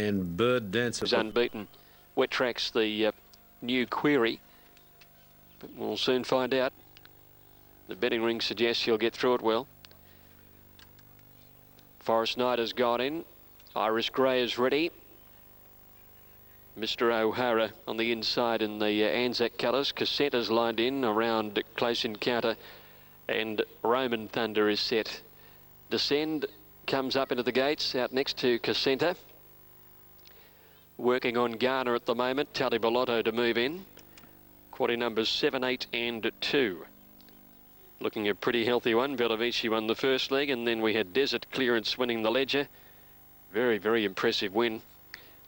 And Bird Dancer is unbeaten. Wet Track's the new query, but we'll soon find out. The betting ring suggests he'll get through it well. Forest Knight has gone in. Irish Grey is ready. Mr. O'Hara on the inside in the Anzac colours. Cassetta's lined in around Close Encounter, and Roman Thunder is set. Descend comes up into the gates out next to Cassetta. Working on Garner at the moment. Tally Bellotto to move in. Quaddy numbers 7, 8 and 2. Looking a pretty healthy one. Velovici won the first leg, and then we had Desert Clearance winning the Ledger. Very, very impressive win.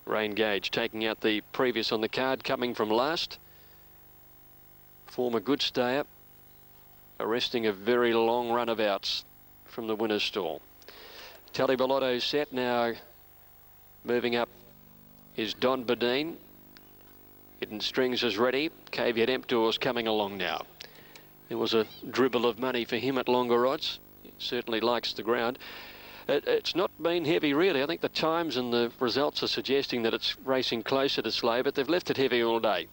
Rain Gauge taking out the previous on the card, coming from last. Former good stayer, arresting a very long run of outs from the winner's stall. Tally Bellotto set now. Moving up is Don Badine. Hidden Strings is ready. Caveat Emptor's coming along now. There was a dribble of money for him at longer odds. He certainly likes the ground. It's not been heavy, really. I think the times and the results are suggesting that it's racing closer to slow, but they've left it heavy all day.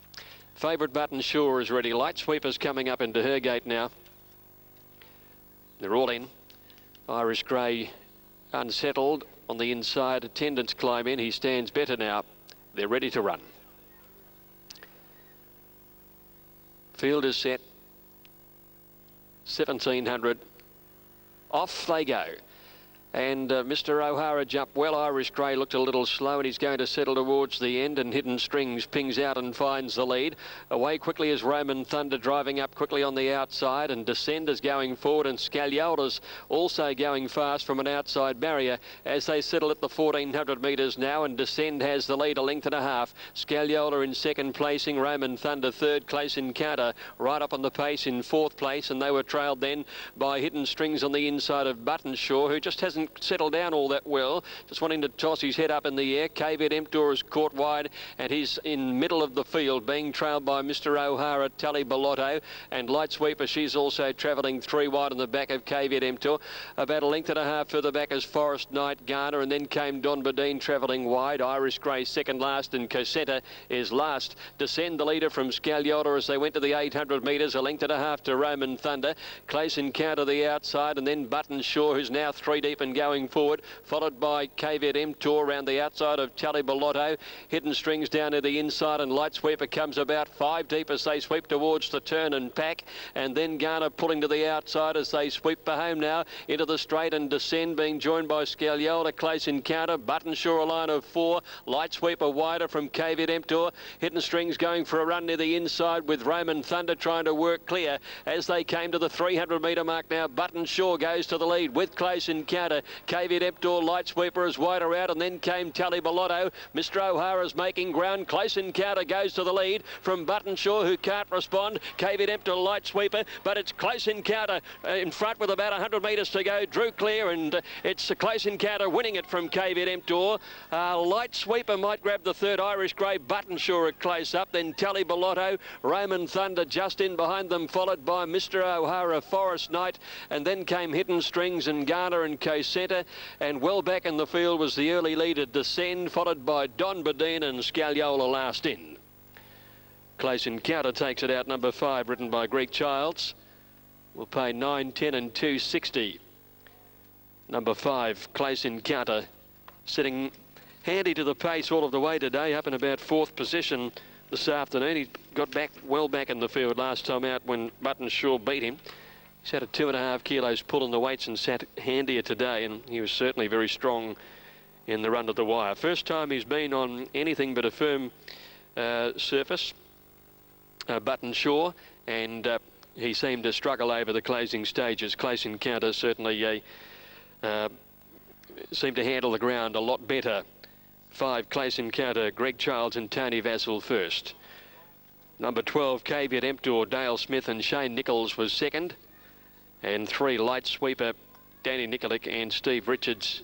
Favourite Button Shore is ready. Light Sweeper's coming up into her gate now. They're all in. Irish Grey unsettled on the inside. Attendants climb in. He stands better now. They're ready to run. Field is set. 1700. Off they go. And Mr. O'Hara jumped well. Irish Grey looked a little slow, and he's going to settle towards the end, and Hidden Strings pings out and finds the lead. Away quickly is Roman Thunder, driving up quickly on the outside, and Descend is going forward, and Scagliola's also going fast from an outside barrier as they settle at the 1400 metres now, and Descend has the lead, a length and a half. Scagliola in second placing, Roman Thunder third. Close Encounter right up on the pace in fourth place, and they were trailed then by Hidden Strings on the inside of Buttonshaw, who just hasn't settled down all that well, just wanting to toss his head up in the air. Caveat Emptor is caught wide, and he's in middle of the field, being trailed by Mr. O'Hara, Tally Bellotto, and Light Sweeper. She's also travelling 3 wide on the back of Caveat Emptor. About a length and a half further back is Forest Knight, Garner, and then came Don Badine travelling wide. Irish Grey second last, and Cassetta is last. Descend the leader from Scagliola as they went to the 800 metres, a length and a half to Roman Thunder. Close Encounter the outside, and then Buttonshaw, who's now 3 deep and going forward, followed by Caveat Emptor around the outside of Tally Bellotto. Hidden Strings down to the inside, and Light Sweeper comes about 5 deep as they sweep towards the turn and pack, and then Garner pulling to the outside as they sweep for home now into the straight, and Descend being joined by Scagliola. Close Encounter, Buttonshaw a line of 4, Light Sweeper wider from Caveat Emptor. Hidden Strings going for a run near the inside with Roman Thunder trying to work clear as they came to the 300 metre mark now. Buttonshaw goes to the lead with Close Encounter. Caveat Emptor, Light Sweeper is wider out, and then came Tally Bellotto. Mr. O'Hara's making ground. Close Encounter goes to the lead from Buttonshaw, who can't respond. Caveat Emptor, Light Sweeper, but it's Close Encounter in front with about 100 metres to go. Drew clear, and it's a Close Encounter winning it from Caveat Emptor. Light Sweeper might grab the third. Irish Grey, Buttonshaw at close up, then Tally Bellotto, Roman Thunder just in behind them, followed by Mr. O'Hara, Forest Knight, and then came Hidden Strings and Garner and Cassetta. And well back in the field was the early leader, Descend, followed by Don Badine and Scagliola last in. Close Encounter takes it out, number 5, ridden by Greek Childs. Will pay 9, 10 and 260. Number 5, Close Encounter, sitting handy to the pace all of the way today, up in about 4th position this afternoon. He got back well back in the field last time out when Buttonshaw beat him. He's had a 2.5 kilos pull in the weights and sat handier today, and he was certainly very strong in the run to the wire. First time he's been on anything but a firm surface, Buttonshaw, and he seemed to struggle over the closing stages. Close Encounter certainly seemed to handle the ground a lot better. 5, Close Encounter, Greg Childs and Tony Vassell first. Number 12, Caveat Emptor, Dale Smith and Shane Nichols was second. And 3, Light Sweeper, Danny Nikolic and Steve Richards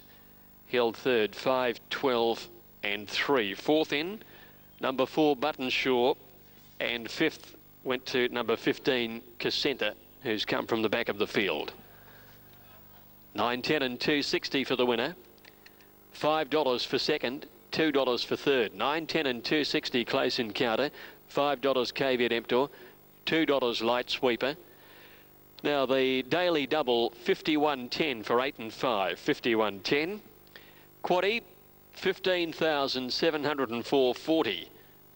held third. 5, 12 and 3. Fourth in, number 4, Buttonshaw, and 5th went to number 15, Cassetta, who's come from the back of the field. 9, 10 and 260 for the winner. $5 for second. $2 for third. 9, 10 and 260 close encounter. $5 Caveat Emptor. $2 Light Sweeper. Now the daily double 51.10 for 8 and 5. 51.10. Quaddy 15,704.40.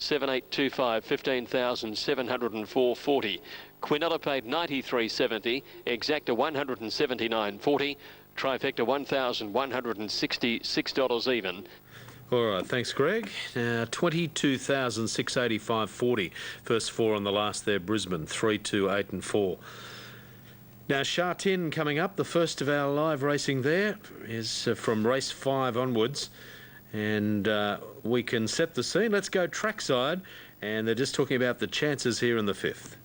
7825, 15,704.40. Quinella paid 93.70. Exacta 179.40. Trifecta $1,166 even. All right, thanks, Greg. Now, 22,685.40. First four on the last there, Brisbane, 3, 2, 8 and 4. Now, Shartin coming up. The first of our live racing there is from race 5 onwards. And we can set the scene. Let's go trackside. And they're just talking about the chances here in the 5th.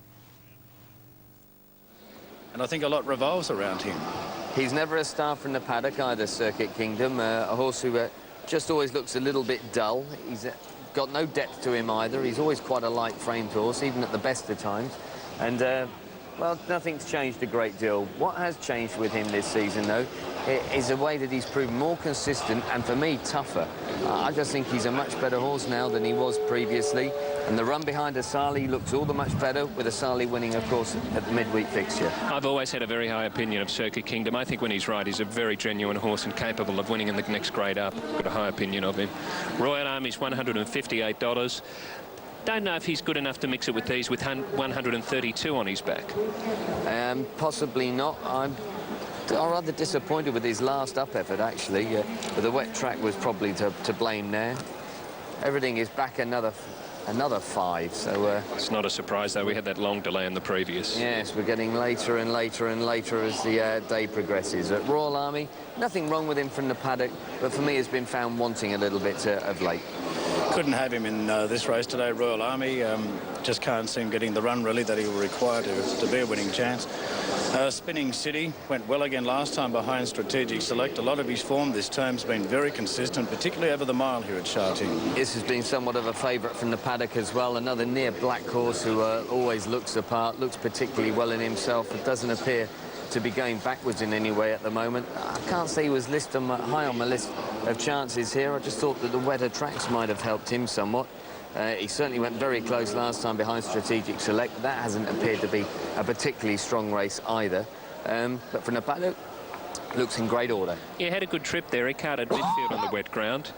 And I think a lot revolves around him. He's never a star from the paddock either, Circuit Kingdom. A horse who just always looks a little bit dull. He's got no depth to him either. He's always quite a light-framed horse, even at the best of times. And, well, nothing's changed a great deal. What has changed with him this season, though, is a way that he's proven more consistent and, for me, tougher. I just think he's a much better horse now than he was previously. And the run behind Asali looks all the much better, with Asali winning, of course, at the midweek fixture. I've always had a very high opinion of Circuit Kingdom. I think when he's right, he's a very genuine horse and capable of winning in the next grade up. Got a high opinion of him. Royal Army's $158. Don't know if he's good enough to mix it with these with 132 on his back. Possibly not. I'm rather disappointed with his last up effort, actually. But the wet track was probably to blame there. Everything is back another 5, so... It's not a surprise, though. We had that long delay in the previous. Yes, we're getting later and later and later as the day progresses. At Royal Army, nothing wrong with him from the paddock, but for me has been found wanting a little bit of late. Couldn't have him in this race today, Royal Army. Just can't see him getting the run, really, that he will require to be a winning chance. Spinning City went well again last time behind Strategic Select. A lot of his form this term's been very consistent, particularly over the mile here at Shartin. This has been somewhat of a favourite from the paddock as well. Another near black horse who always looks the part, looks particularly well in himself. It doesn't appear to be going backwards in any way at the moment. I can't say he was high on my list of chances here. I just thought that the wetter tracks might have helped him somewhat. He certainly went very close last time behind Strategic Select. That hasn't appeared to be a particularly strong race either. But from the paddock, looks in great order. He had a good trip there. He carted midfield on the wet ground.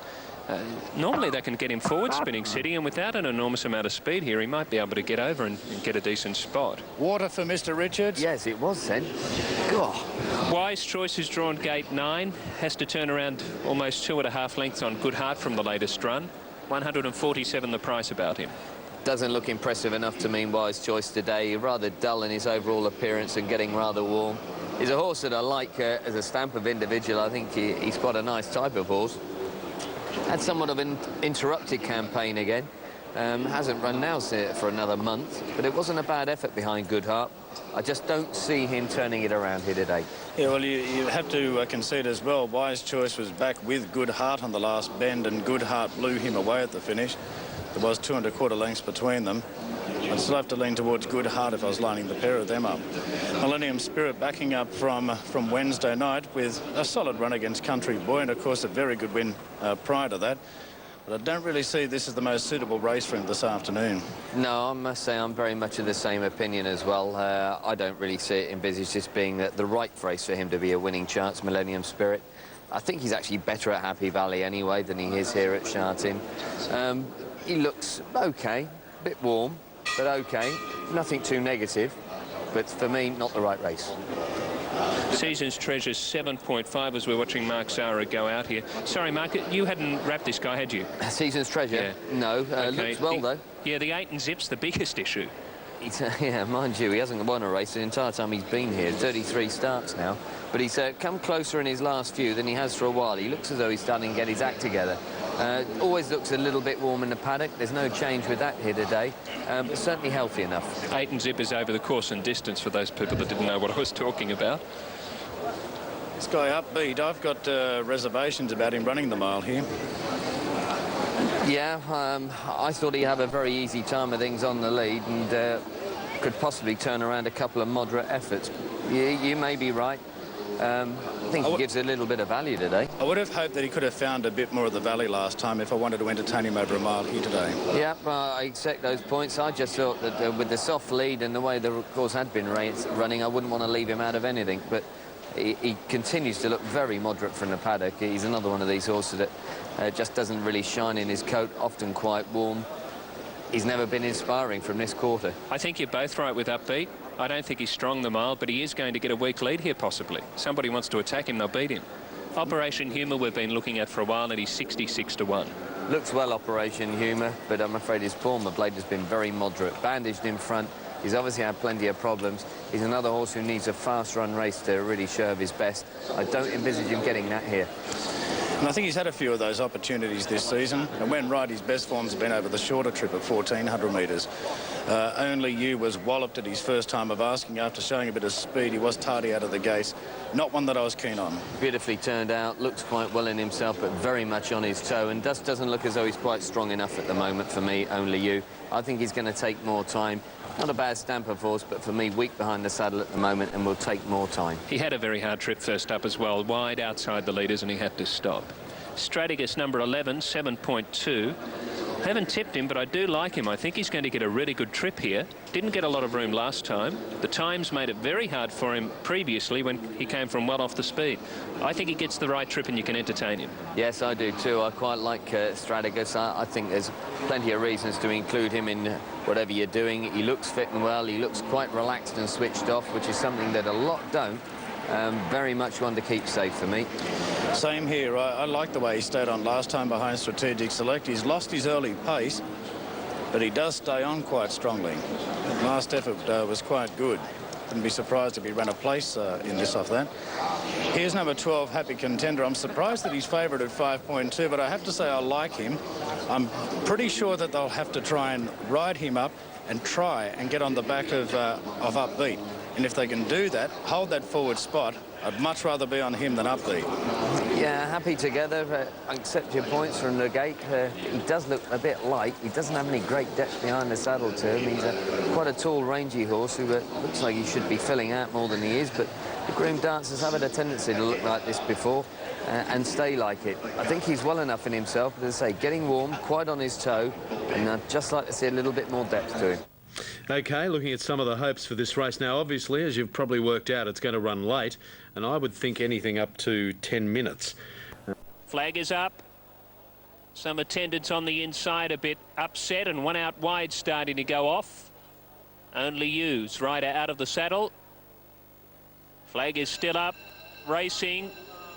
Normally they can get him forward, Spinning City, and without an enormous amount of speed here, he might be able to get over and get a decent spot. Water for Mr. Richards. Yes, it was then. God. Wise Choice has drawn gate 9. Has to turn around almost 2.5 lengths on Good Heart from the latest run. 147 the price about him. Doesn't look impressive enough to mean Wise Choice today. Rather dull in his overall appearance and getting rather warm. He's a horse that I like as a stamp of individual. I think he's quite a nice type of horse. Had somewhat of an interrupted campaign again. Hasn't run now for another month, but it wasn't a bad effort behind Good Heart. I just don't see him turning it around here today. Yeah, well, you have to concede as well. Wise Choice was back with Good Heart on the last bend, and Good Heart blew him away at the finish. There was 2 1/4 lengths between them. I'd still have to lean towards Good Heart if I was lining the pair of them up. Millennium Spirit backing up from Wednesday night with a solid run against Country Boy, and of course a very good win prior to that. But I don't really see this as the most suitable race for him this afternoon. No, I must say I'm very much of the same opinion as well. I don't really see it envisaged this being the right race for him to be a winning chance, Millennium Spirit. I think he's actually better at Happy Valley anyway than he is here at Shartin. He looks okay, a bit warm, but okay. Nothing too negative, but for me, not the right race. Season's Treasure 7.5 as we're watching Mark Zara go out here. Sorry, Mark, you hadn't wrapped this guy, had you? Season's Treasure? Yeah. No, Okay. looks well, though. Yeah, the 8 and Zip's the biggest issue. Yeah, mind you, he hasn't won a race the entire time he's been here. 33 starts now. But he's come closer in his last few than he has for a while. He looks as though he's starting to get his act together. Always looks a little bit warm in the paddock. There's no change with that here today, but certainly healthy enough. 8 and Zip is over the course and distance for those people that didn't know what I was talking about. This guy upbeat. I've got reservations about him running the mile here. Yeah, I thought he'd have a very easy time of things on the lead and could possibly turn around a couple of moderate efforts. You may be right. I think he gives a little bit of value today. I would have hoped that he could have found a bit more of the valley last time if I wanted to entertain him over a mile here today. Yeah, I accept those points. I just thought that with the soft lead and the way the course had been running, I wouldn't want to leave him out of anything. But he continues to look very moderate from the paddock. He's another one of these horses that just doesn't really shine in his coat, often quite warm. He's never been inspiring from this quarter. I think you're both right with Upbeat. I don't think he's strong the mile, but he is going to get a weak lead here, possibly. Somebody wants to attack him, they'll beat him. Operation Humour we've been looking at for a while, and he's 66 to 1. Looks well, Operation Humour, but I'm afraid his form, the blade, has been very moderate. Bandaged in front. He's obviously had plenty of problems. He's another horse who needs a fast-run race to really show of his best. I don't envisage him getting that here. And I think he's had a few of those opportunities this season. And when right, his best form's been over the shorter trip at 1,400 metres. Only You was walloped at his first time of asking after showing a bit of speed. He was tardy out of the gates. Not one that I was keen on. Beautifully turned out, looks quite well in himself, but very much on his toe, and just doesn't look as though he's quite strong enough at the moment for me, Only You. I think he's going to take more time. Not a bad stamper horse, but for me, weak behind the saddle at the moment and will take more time. He had a very hard trip first up as well, wide outside the leaders, and he had to stop. Strategist number 11, 7.2. I haven't tipped him, but I do like him. I think he's going to get a really good trip here. Didn't get a lot of room last time. The times made it very hard for him previously when he came from well off the speed. I think he gets the right trip and you can entertain him. Yes, I do too. I quite like Strategist. I think there's plenty of reasons to include him in whatever you're doing. He looks fit and well. He looks quite relaxed and switched off, which is something that a lot don't. Very much one to keep safe for me. Same here. I like the way he stayed on last time behind Strategic Select. He's lost his early pace, but he does stay on quite strongly. Last effort was quite good. Wouldn't be surprised if he ran a place in this off that. Here's number 12, Happy Contender. I'm surprised that he's favourite at 5.2, but I have to say I like him. I'm pretty sure that they'll have to try and ride him up and try and get on the back of Upbeat. And if they can do that, hold that forward spot, I'd much rather be on him than Upbeat. Yeah, happy together. Accept your points from the gate. He does look a bit light. He doesn't have any great depth behind the saddle to him. He's quite a tall, rangy horse who looks like he should be filling out more than he is, but the groom dancers have had a tendency to look like this before and stay like it. I think he's well enough in himself, but as I say, getting warm, quite on his toe, and I'd just like to see a little bit more depth to him. OK, looking at some of the hopes for this race now, obviously, as you've probably worked out, it's going to run late, and I would think anything up to 10 minutes. Flag is up. Some attendants on the inside a bit upset, and one out wide starting to go off. Only You's rider out of the saddle. Flag is still up, racing.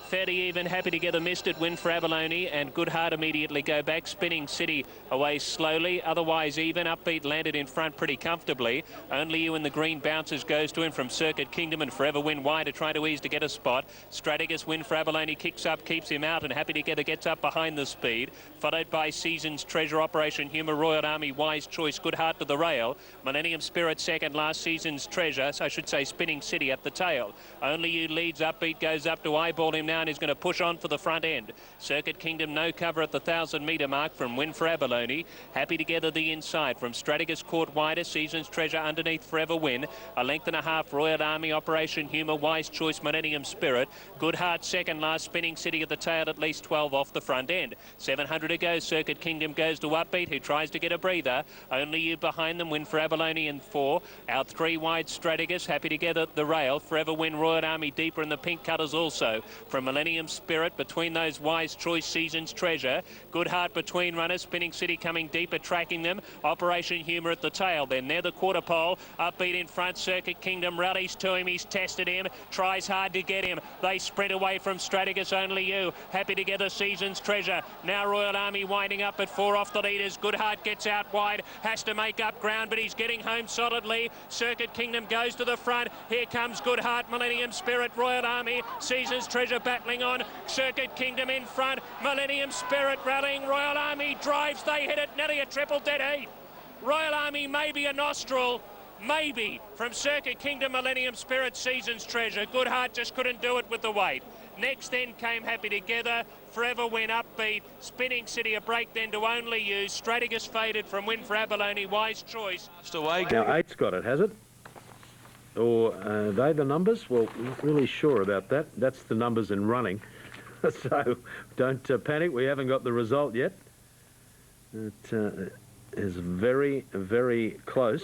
Fairly even, Happy Together missed it, win for Abalone, and Good Heart immediately go back. Spinning City away slowly, otherwise even. Upbeat landed in front pretty comfortably. Only You in the green bounces, goes to him from Circuit Kingdom, and Forever Win wide to try to ease to get a spot. Strategist win for Abalone, kicks up, keeps him out, and Happy Together gets up behind the speed. Followed by Season's Treasure, Operation Humour, Royal Army, Wise Choice, Good Heart to the rail. Millennium Spirit second, last Season's Treasure, so I should say Spinning City at the tail. Only You leads, Upbeat goes up to eyeball him now and is going to push on for the front end. Circuit Kingdom no cover at the 1,000-metre mark from Win for Abalone. Happy Together the inside from Strategist caught wider. Season's Treasure underneath Forever Win. A length and a half Royal Army, Operation Humour, Wise Choice, Millennium Spirit. Good Heart second, last Spinning City at the tail, at least 12 off the front end. 700 to go. Circuit Kingdom goes to Upbeat, who tries to get a breather. Only You behind them, Win for Abalone in 4. Out 3 wide Strategist, Happy Together the rail. Forever Win, Royal Army deeper in the pink cutters also. From Millennium Spirit between those, Wise Choice, Season's Treasure. Good Heart between runners. Spinning City coming deeper, tracking them. Operation Humour at the tail. Then near the quarter pole. Upbeat in front. Circuit Kingdom rallies to him. He's tested him. Tries hard to get him. They sprint away from Strategist. Only You. Happy Together, Season's Treasure. Now Royal Army winding up at 4 off the leaders. Good Heart gets out wide. Has to make up ground, but he's getting home solidly. Circuit Kingdom goes to the front. Here comes Good Heart, Millennium Spirit, Royal Army. Season's Treasure battling on. Circuit Kingdom in front. Millennium Spirit rallying. Royal Army drives. They hit it. Nearly a triple dead heat. Royal Army maybe a nostril. Maybe from Circuit Kingdom, Millennium Spirit, Season's Treasure. Good Heart just couldn't do it with the weight. Next then came Happy Together. Forever Win, Upbeat. Spinning City a break then to Only You. Strategist faded from Win for Abalone. Wise Choice. Now 8's got it, has it? or are they the numbers? Well, not really sure about that. That's the numbers in running. So don't panic, we haven't got the result yet. It is very, very close.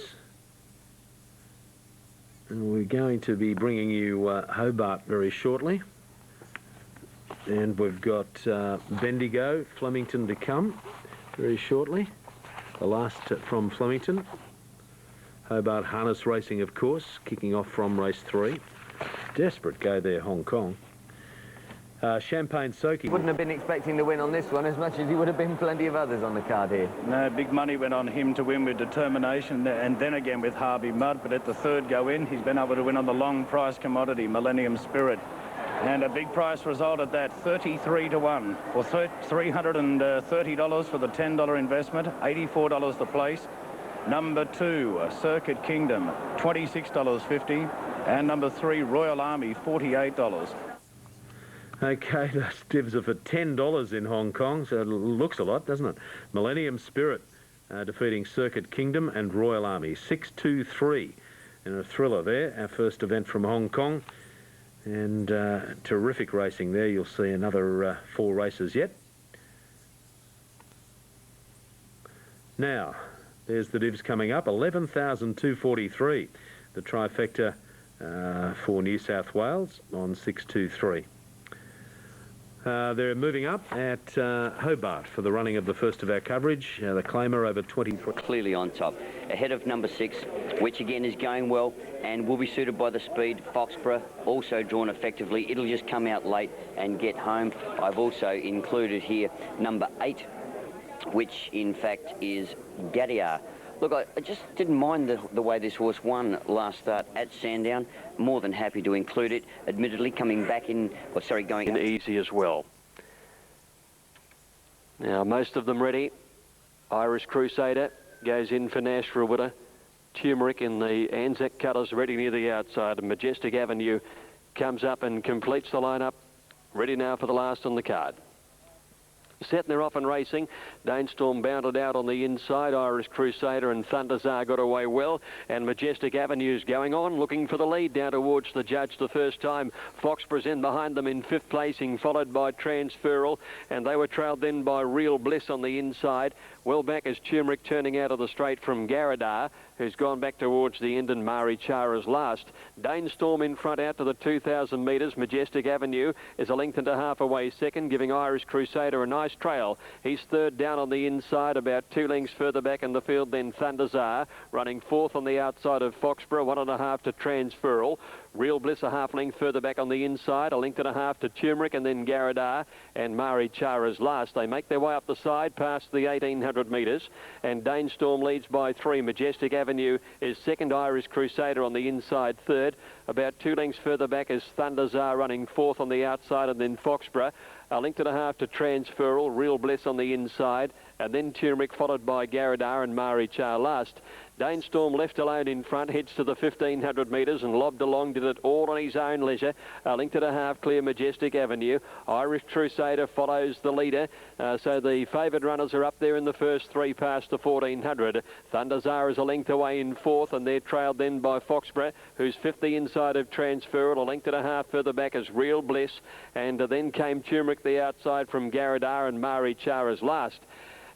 And we're going to be bringing you Hobart very shortly. And we've got Bendigo, Flemington to come very shortly. The last from Flemington. Hobart Harness Racing, of course, kicking off from race 3. Desperate go there, Hong Kong. Champagne Soaking. Wouldn't have been expecting to win on this one as much as he would have been plenty of others on the card here. No, big money went on him to win with determination, and then again with Harvey Mudd, but at the third go in, he's been able to win on the long price commodity, Millennium Spirit. And a big price result at that, 33 to 1, or $330 for the $10 investment, $84 the place. Number 2, Circuit Kingdom, $26.50, and number 3, Royal Army, $48. Okay, those divs are for $10 in Hong Kong, so it looks a lot, doesn't it? Millennium Spirit defeating Circuit Kingdom and Royal Army, 6-2-3. And a thriller there, our first event from Hong Kong. And terrific racing there. You'll see another 4 races yet. Now, there's the divs coming up, 11,243. The trifecta for New South Wales on 6-2-3. They're moving up at Hobart for the running of the first of our coverage. The claimer over 23. Clearly on top, ahead of number 6, which again is going well and will be suited by the speed. Foxborough also drawn effectively. It'll just come out late and get home. I've also included here number 8, which in fact is Gadiar. Look, I just didn't mind the way this horse won last start at Sandown. More than happy to include it. Admittedly, coming back in, or sorry, going in easy as well. Now, most of them ready. Irish Crusader goes in for Nashville winner. Turmeric in the Anzac colours ready near the outside. And Majestic Avenue comes up and completes the lineup. Ready now for the last on the card. Set and they're off and racing. Danestorm bounded out on the inside. Irish Crusader and Thunder Tsar got away well. And Majestic Avenue's going on, looking for the lead down towards the judge the first time. Foxborough's in behind them in 5th placing, followed by Transferal. And they were trailed then by Real Bliss on the inside. Well back is Turmeric turning out of the straight from Garadar, who's gone back towards the end, and Mari Chara's last. Danestorm in front out to the 2,000 metres. Majestic Avenue is a length and a half away second, giving Irish Crusader a nice trail. He's third down on the inside, about 2 lengths further back in the field then Thunder Tsar, running 4th on the outside of Foxborough, 1.5 to Transferal. Real Bliss a half length further back on the inside, a length and a half to Turmeric, and then Garadar and Mari Chara's last. They make their way up the side past the 1,800 metres, and Danestorm leads by 3. Majestic Avenue is second. Irish Crusader on the inside third. About 2 lengths further back is Thunder Tsar running 4th on the outside, and then Foxborough. A length and a half to Transferal, Real Bliss on the inside, and then Turmeric followed by Garadar and Mari Char last. Danestorm left alone in front, heads to the 1,500 metres and lobbed along, did it all on his own leisure. A length and a half clear Majestic Avenue. Irish Crusader follows the leader, so the favoured runners are up there in the first 3 past the 1,400. Thunder Tsar is a length away in 4th, and they're trailed then by Foxborough, who's 5th the inside of Transferal. A length and a half further back is Real Bliss, and then came Turmeric the outside from Garadar and Mari Chara's last.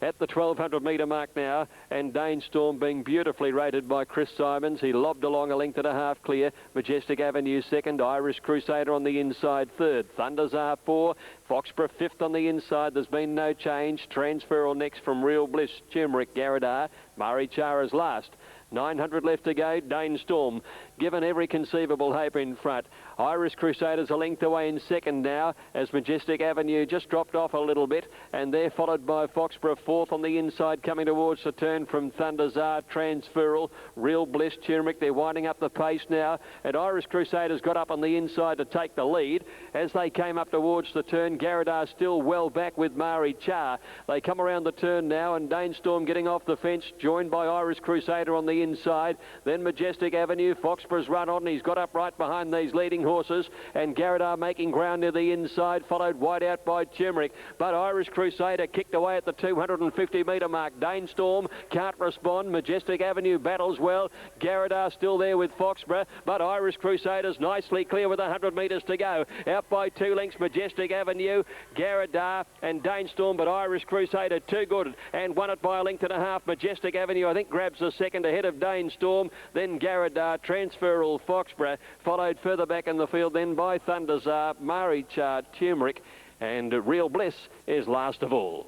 At the 1,200 metre mark now, and Danestorm being beautifully rated by Chris Simons. He lobbed along a length and a half clear. Majestic Avenue second. Irish Crusader on the inside third. Thunder Tsar 4. Foxborough 5th on the inside. There's been no change. Transferal next from Real Bliss. Turmeric, Garadar. Mari Chara's last. 900 left to go. Danestorm given every conceivable hope in front. Irish Crusaders a length away in second now, as Majestic Avenue just dropped off a little bit, and they're followed by Foxborough 4th on the inside, coming towards the turn from Thunder Tsar, Transferal, Real Bliss, Turmeric. They're winding up the pace now, and Irish Crusaders got up on the inside to take the lead. As they came up towards the turn, Garadar still well back with Mari Char. They come around the turn now, and Danestorm getting off the fence, joined by Irish Crusader on the inside. Then Majestic Avenue, Foxborough Foxborough's run on. He's got up right behind these leading horses, and Garadar making ground near the inside, followed wide out by Turmeric. But Irish Crusader kicked away at the 250-metre mark. Dane Storm can't respond. Majestic Avenue battles well. Garadar still there with Foxborough, but Irish Crusaders nicely clear with 100 metres to go. Out by 2 lengths, Majestic Avenue, Garadar and Dane Storm, but Irish Crusader too good and won it by a length and a half. Majestic Avenue, I think, grabs the second ahead of Dane Storm, then Garadar, Transferal, Foxborough, followed further back in the field then by Thunderzar, Marichar, Turmeric, and Real Bliss is last of all.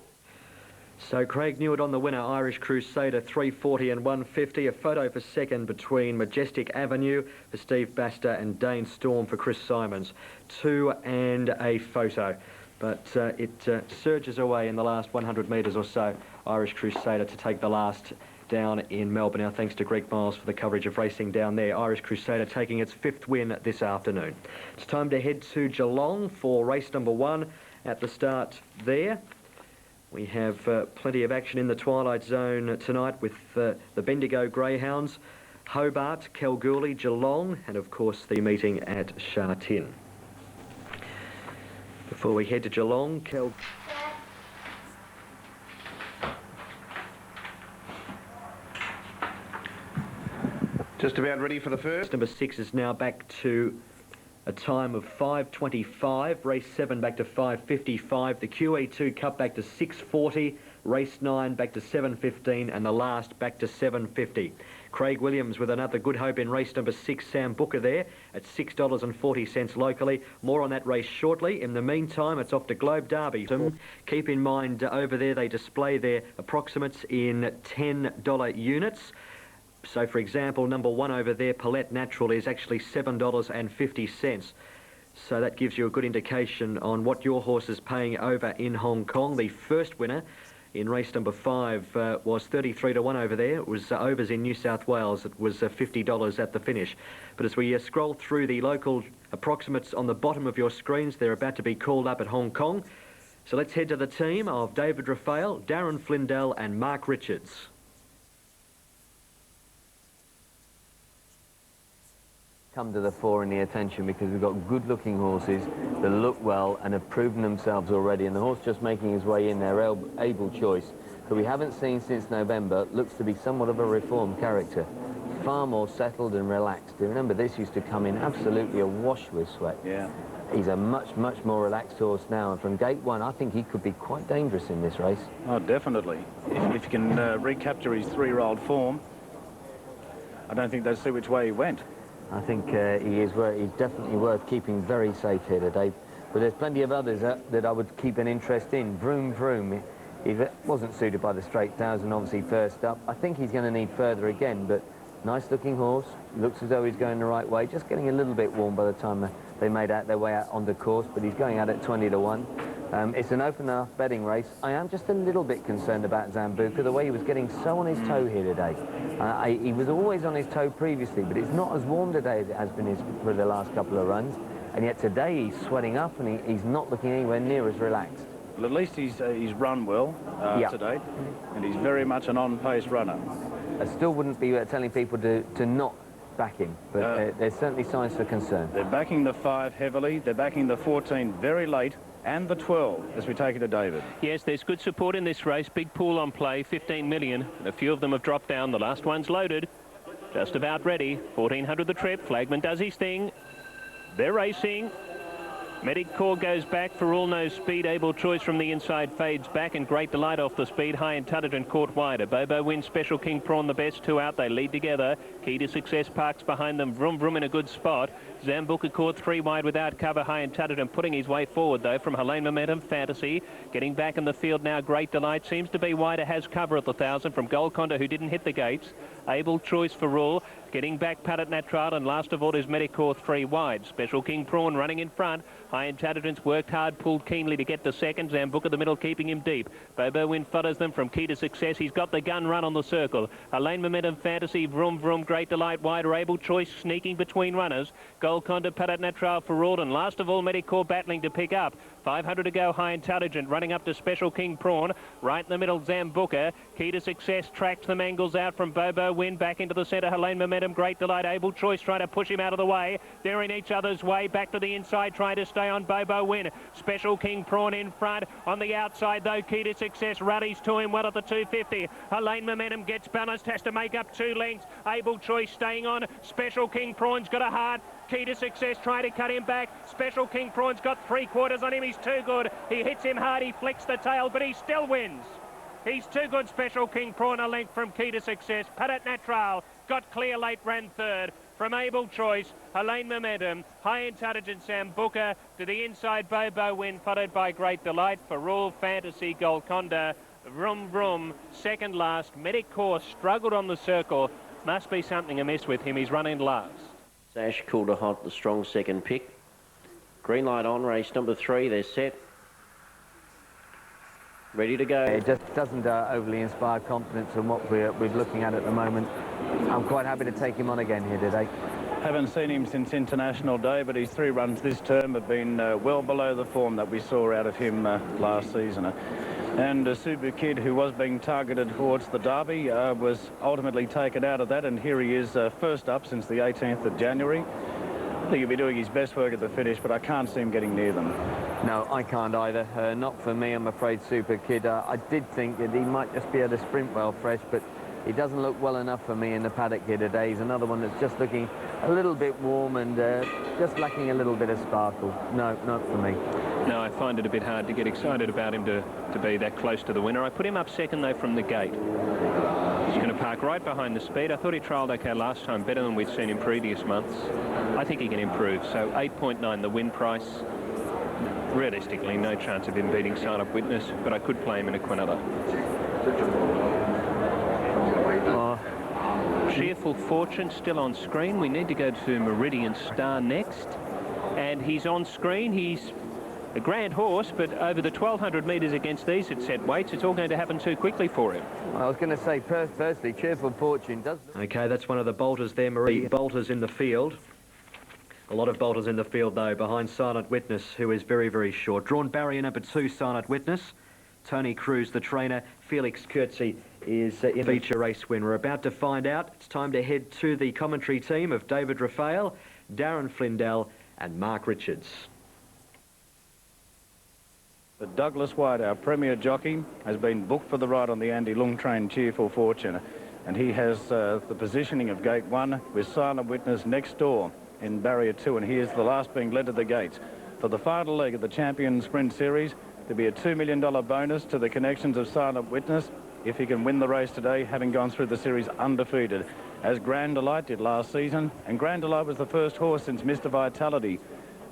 So Craig Newitt on the winner, Irish Crusader, 340 and 150. A photo for second between Majestic Avenue for Steve Baster and Dane Storm for Chris Simons. 2 and a photo. But it surges away in the last 100 metres or so. Irish Crusader to take the last down in Melbourne. Now thanks to Greg Miles for the coverage of racing down there. Irish Crusader taking its 5th win this afternoon. It's time to head to Geelong for race number 1 at the start there. We have plenty of action in the Twilight Zone tonight with the Bendigo Greyhounds, Hobart, Kalgoorlie, Geelong, and of course the meeting at Sha Tin. Before we head to Geelong, just about ready for the first. Number 6 is now back to a time of 5:25. Race 7 back to 5:55. The QE2 Cup back to 6:40. Race 9 back to 7:15, and the last back to 7:50. Craig Williams with another good hope in race number 6. Sam Booker there at $6.40 locally. More on that race shortly. In the meantime, it's off to Globe Derby. Keep in mind over there they display their approximates in $10 units. So, for example, number 1 over there, Palette Natural, is actually $7.50. So that gives you a good indication on what your horse is paying over in Hong Kong. The first winner in race number 5 was 33 to 1 over there. It was overs in New South Wales. It was $50 at the finish. But as we scroll through the local approximates on the bottom of your screens, they're about to be called up at Hong Kong. So let's head to the team of David Raphael, Darren Flindell and Mark Richards. Come to the fore in the attention because we've got good-looking horses that look well and have proven themselves already, and the horse just making his way in there, Able Choice, who we haven't seen since November, looks to be somewhat of a reformed character, far more settled and relaxed. You remember, this used to come in absolutely awash with sweat. Yeah. He's a much more relaxed horse now, and from gate 1 I think he could be quite dangerous in this race. Oh, definitely. If you can recapture his 3-year-old form, I don't think they'd see which way he went. I think he's definitely worth keeping very safe here today. But there's plenty of others that I would keep an interest in. Vroom Vroom, he wasn't suited by the straight 1,000, obviously first up. I think he's going to need further again, but nice looking horse. Looks as though he's going the right way. Just getting a little bit warm by the time they made out their way out on the course, but he's going out at 20 to 1. It's an open enough betting race. I am just a little bit concerned about Zambuca, the way he was getting so on his toe here today. He was always on his toe previously, but it's not as warm today as it has been for the last couple of runs. And yet today he's sweating up and he's not looking anywhere near as relaxed. Well, at least he's run well today, and he's very much an on-pace runner. I still wouldn't be telling people to not back him, but there's certainly signs for concern. They're backing the 5 heavily, they're backing the 14 very late, and the 12 as we take it to David. Yes, there's good support in this race. Big pool on play, 15 million. A few of them have dropped down. The last one's loaded. Just about ready. 1400 the trip. Flagman does his thing. They're racing. Medic Corps goes back for all no speed. Able Choice from the inside fades back, and Great Delight off the speed. High and Tutted and caught wider. Bobo wins. Special King Prawn the best 2 out. They lead together. Key to Success parks behind them. Vroom Vroom in a good spot. Zambuca caught 3 wide without cover. High and Tutted and putting his way forward though from Helene Momentum. Fantasy getting back in the field now. Great Delight seems to be wider. Has cover at the 1,000 from Gold Condor, who didn't hit the gates. Able Choice for rule. Getting back Paddock Natral, and last of all is Medicore 3 wide. Special King Prawn running in front. High Intelligence worked hard, pulled keenly to get to second. Zambuca the middle, keeping him deep. Bobo Win follows them from Key to Success. He's got the gun run on the circle. Helene Momentum, Fantasy, Vroom Vroom, Great Delight wider. Able Choice sneaking between runners. Gold Condor, Paddock Natral for Rawdon. Last of all, Medicore battling to pick up. 500 to go, High Intelligent, running up to Special King Prawn. Right in the middle, Zambuca. Key to Success tracks them, angles out from Bobo Win. Back into the centre, Helene Momentum, Great Delight, Able Choice trying to push him out of the way. They're in each other's way. Back to the inside, trying to stay on Bobo Win. Special King Prawn in front. On the outside, though, Key to Success rallies to him well at the 250. Helene Momentum gets balanced, has to make up 2 lengths. Able Choice staying on. Special King Prawn's got a heart. Key to Success trying to cut him back. Special King Prawn's got 3/4 on him. He's too good. He hits him hard. He flicks the tail, but he still wins. He's too good, Special King Prawn, a length from Key to Success. Padat Natural got clear late, ran third. From Able Choice, Helene Momentum, High Intelligence, Sambuca to the inside, Bobo Win, followed by Great Delight for Rule Fantasy Golconda. Vroom Vroom, second last. Medic Course struggled on the circle. Must be something amiss with him. He's running last. Sash Coulter Hot, the strong second pick. Green light on, race number 3. They're set. Ready to go. It just doesn't overly inspire confidence in what we're looking at the moment. I'm quite happy to take him on again here today. Haven't seen him since International Day, but his 3 runs this term have been well below the form that we saw out of him last season. And Super Kid, who was being targeted towards the Derby, was ultimately taken out of that, and here he is first up since the 18th of January. I think he'll be doing his best work at the finish, but I can't see him getting near them. No, I can't either. Not for me, I'm afraid, Super Kid. I did think that he might just be able to sprint well fresh, but he doesn't look well enough for me in the paddock here today. He's another one that's just looking a little bit warm and just lacking a little bit of sparkle. No, not for me. No, I find it a bit hard to get excited about him to be that close to the winner. I put him up second, though, from the gate. He's going to park right behind the speed. I thought he trialled okay last time, better than we'd seen in previous months. I think he can improve. So 8.9 the win price. Realistically, no chance of him beating Sign Up Witness, but I could play him in a Quinella. Cheerful Fortune still on screen. We need to go to Meridian Star next. And he's on screen. He's a grand horse, but over the 1,200 metres against these at set weights, it's all going to happen too quickly for him. I was going to say, firstly, Cheerful Fortune does... Okay, that's one of the bolters there, Marie. Bolters in the field. A lot of bolters in the field, though, behind Silent Witness, who is very, very short. Drawn barrier number 2, Silent Witness. Tony Cruz, the trainer. Felix Kurtzy is in feature race win. We're about to find out. It's time to head to the commentary team of David Raphael, Darren Flindell and Mark Richards. The Douglas White, our premier jockey, has been booked for the ride on the Andy Lung train Cheerful Fortune, and he has the positioning of gate 1 with Silent Witness next door in barrier 2, and he is the last being led to the gates. For the final leg of the Champion Sprint Series, there'll be a $2 million bonus to the connections of Silent Witness if he can win the race today, having gone through the series undefeated, as Grand Delight did last season. And Grand Delight was the first horse since Mr. Vitality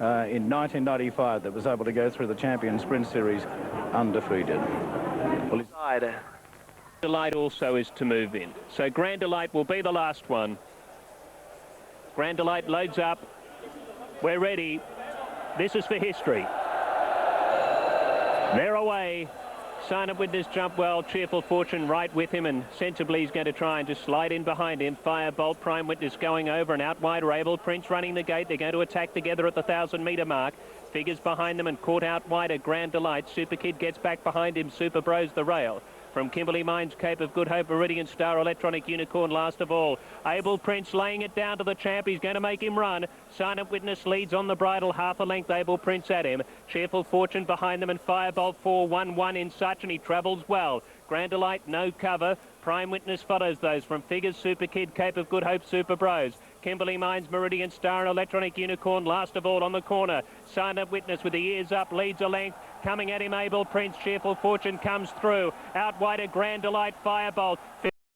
in 1995 that was able to go through the Champion Sprint Series undefeated. Well, Delight also is to move in. So Grand Delight will be the last one. Grand Delight loads up. We're ready. This is for history. They're away. Sign Up Witness jump well. Cheerful Fortune right with him, and sensibly he's going to try and just slide in behind him. Firebolt, Prime Witness going over and out wide. Able Prince running the gate. They're going to attack together at the 1,000-metre mark. Figures behind them and caught out wide. A Grand Delight. Super Kid gets back behind him. Super Bros the rail. From Kimberley Mines, Cape of Good Hope, Meridian Star, Electronic Unicorn last of all. Able Prince laying it down to the champ. He's going to make him run. Silent Witness leads on the bridle, half a length. Able Prince at him. Cheerful Fortune behind them, and Firebolt 4-1-1 in such, and he travels well. Grand Delight, no cover. Prime Witness follows those from Figures, Super Kid, Cape of Good Hope, Super Bros. Kimberley Mines, Meridian Star, and Electronic Unicorn last of all on the corner. Silent Witness with the ears up leads a length. Coming at him, Able Prince. Cheerful Fortune comes through. Out wide, a Grand Delight, Firebolt.